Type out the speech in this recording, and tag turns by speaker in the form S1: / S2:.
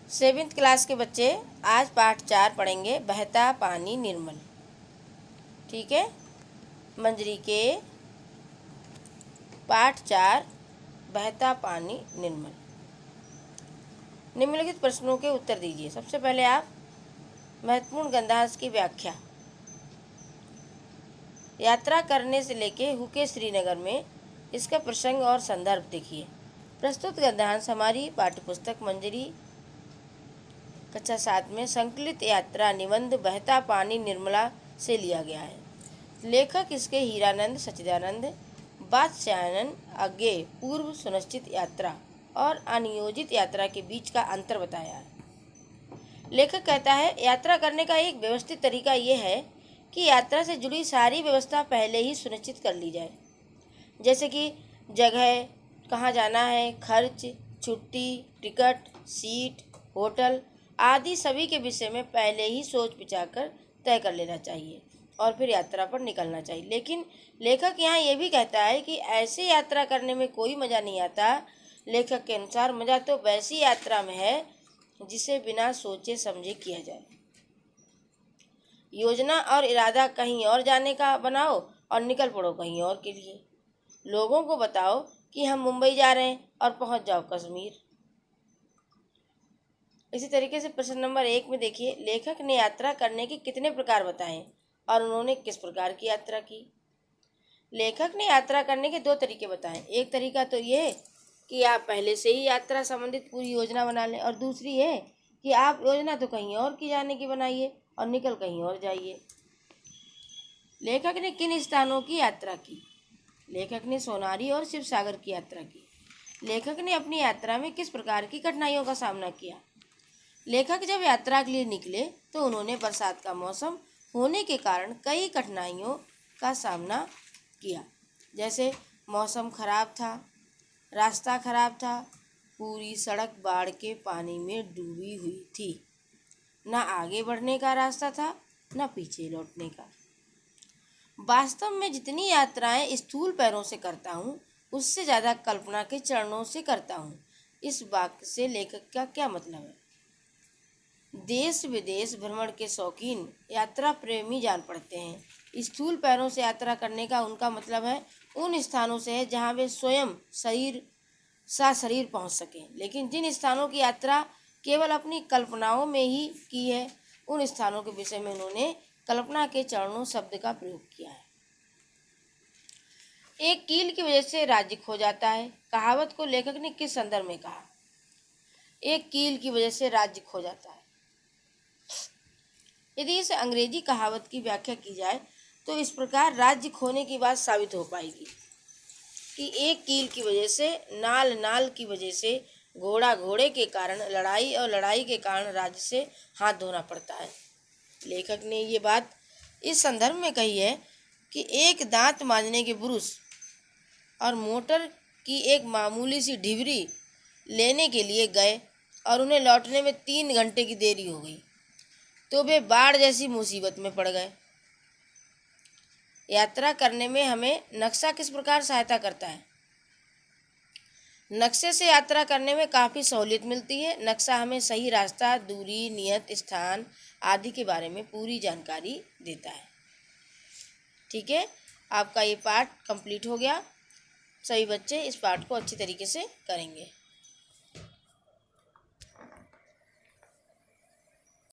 S1: Seventh class के बच्चे आज पाठ 4 पढ़ेंगे, बहता पानी निर्मल। ठीक है, मंजरी के पाठ 4 बहता पानी निर्मल। निम्नलिखित प्रश्नों के उत्तर दीजिए। सबसे पहले आप महत्वपूर्ण गंधांश की व्याख्या। यात्रा करने से लेके हुके श्रीनगर में इसका प्रसंग और संदर्भ देखिए। प्रस्तुत गंधांश हमारी पाठ्यपुस्तक मंजरी कक्षा 7 में संकलित यात्रा निबंध बहता पानी निर्मला से लिया गया है। लेखक इसके हीरानंद सच्चिदानंद बादशाहन आगे पूर्व सुनिश्चित यात्रा और अनियोजित यात्रा के बीच का अंतर बताया है। लेखक कहता है, यात्रा करने का एक व्यवस्थित तरीका यह है कि यात्रा से जुड़ी सारी व्यवस्था पहले ही सुनिश्चित कर ली जाए, जैसे कि जगह, कहाँ जाना है, खर्च, छुट्टी, टिकट, सीट, होटल आदि सभी के विषय में पहले ही सोच विचार कर तय कर लेना चाहिए और फिर यात्रा पर निकलना चाहिए। लेकिन लेखक यहाँ ये भी कहता है कि ऐसे यात्रा करने में कोई मज़ा नहीं आता। लेखक के अनुसार मज़ा तो वैसी यात्रा में है जिसे बिना सोचे समझे किया जाए। योजना और इरादा कहीं और जाने का बनाओ और निकल पड़ो कहीं और के लिए। लोगों को बताओ कि हम मुंबई जा रहे हैं और पहुंच जाओ कश्मीर। इसी तरीके से प्रश्न नंबर 1 में देखिए, लेखक ने यात्रा करने के कितने प्रकार बताए और उन्होंने किस प्रकार की यात्रा की। लेखक ने यात्रा करने के 2 तरीके बताए। एक तरीका तो ये कि आप पहले से ही यात्रा संबंधित पूरी योजना बना लें, और दूसरी है कि आप योजना तो कहीं और की जाने की बनाइए और निकल कहीं और जाइए। लेखक ने किन स्थानों की यात्रा की। लेखक ने सोनारी और शिव सागर की यात्रा की। लेखक ने अपनी यात्रा में किस प्रकार की कठिनाइयों का सामना किया। लेखक जब यात्रा के लिए निकले तो उन्होंने बरसात का मौसम होने के कारण कई कठिनाइयों का सामना किया, जैसे मौसम खराब था, रास्ता खराब था, पूरी सड़क बाढ़ के पानी में डूबी हुई थी, न आगे बढ़ने का रास्ता था न पीछे लौटने का। वास्तव में जितनी यात्राएं स्थूल पैरों से करता हूँ उससे ज़्यादा कल्पना के चरणों से करता हूँ। इस वाक्य से लेखक का क्या मतलब है। देश विदेश भ्रमण के शौकीन यात्रा प्रेमी जान पड़ते हैं। स्थूल पैरों से यात्रा करने का उनका मतलब है उन स्थानों से है जहां वे स्वयं शरीर पहुंच सकें। लेकिन जिन स्थानों की यात्रा केवल अपनी कल्पनाओं में ही की है, उन स्थानों के विषय में उन्होंने कल्पना के चरणों शब्द का प्रयोग किया है। एक कील की वजह से राज्य खो जाता है। कहावत को लेखक ने किस संदर्भ में कहा। एक कील की वजह से राज्य खो जाता है। यदि इस अंग्रेजी कहावत की व्याख्या की जाए तो इस प्रकार राज्य खोने की बात साबित हो पाएगी कि एक कील की वजह से, नाल की वजह से, घोड़े के कारण लड़ाई और लड़ाई के कारण राज्य से हाथ धोना पड़ता है। लेखक ने ये बात इस संदर्भ में कही है कि एक दांत मांजने के ब्रश और मोटर की एक मामूली सी ढिबरी लेने के लिए गए और उन्हें लौटने में 3 घंटे की देरी हो गई तो वे बाढ़ जैसी मुसीबत में पड़ गए। यात्रा करने में हमें नक्शा किस प्रकार सहायता करता है। नक्शे से यात्रा करने में काफ़ी सहूलियत मिलती है। नक्शा हमें सही रास्ता, दूरी, नियत स्थान आदि के बारे में पूरी जानकारी देता है। ठीक है, आपका ये पाठ कंप्लीट हो गया। सभी बच्चे इस पाठ को अच्छी तरीके से करेंगे।